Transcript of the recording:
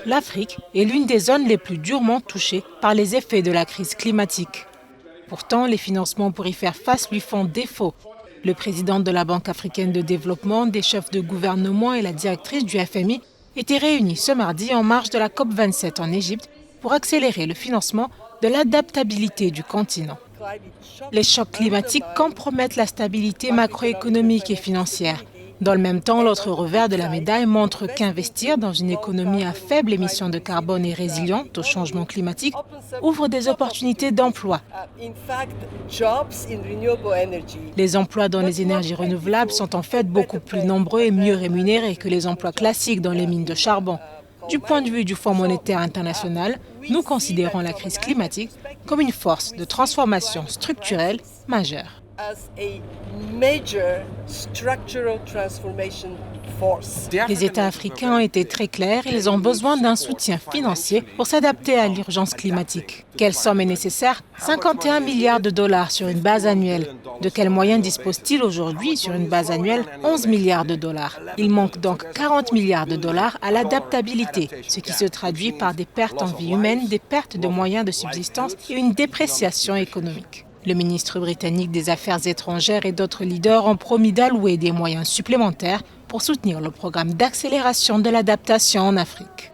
L'Afrique est l'une des zones les plus durement touchées par les effets de la crise climatique. Pourtant, les financements pour y faire face lui font défaut. Le président de la Banque africaine de développement, des chefs de gouvernement et la directrice du FMI étaient réunis ce mardi en marge de la COP27 en Égypte pour accélérer le financement de l'adaptabilité du continent. Les chocs climatiques compromettent la stabilité macroéconomique et financière. Dans le même temps, l'autre revers de la médaille montre qu'investir dans une économie à faible émission de carbone et résiliente au changement climatique ouvre des opportunités d'emploi. Les emplois dans les énergies renouvelables sont en fait beaucoup plus nombreux et mieux rémunérés que les emplois classiques dans les mines de charbon. Du point de vue du Fonds monétaire international, nous considérons la crise climatique comme une force de transformation structurelle majeure. Les États africains ont été très clairs, ils ont besoin d'un soutien financier pour s'adapter à l'urgence climatique. Quelle somme est nécessaire? 51 milliards de dollars sur une base annuelle. De quels moyens disposent-ils aujourd'hui sur une base annuelle? 11 milliards de dollars. Il manque donc 40 milliards de dollars à l'adaptabilité, ce qui se traduit par des pertes en vie humaine, des pertes de moyens de subsistance et une dépréciation économique. Le ministre britannique des Affaires étrangères et d'autres leaders ont promis d'allouer des moyens supplémentaires pour soutenir le programme d'accélération de l'adaptation en Afrique.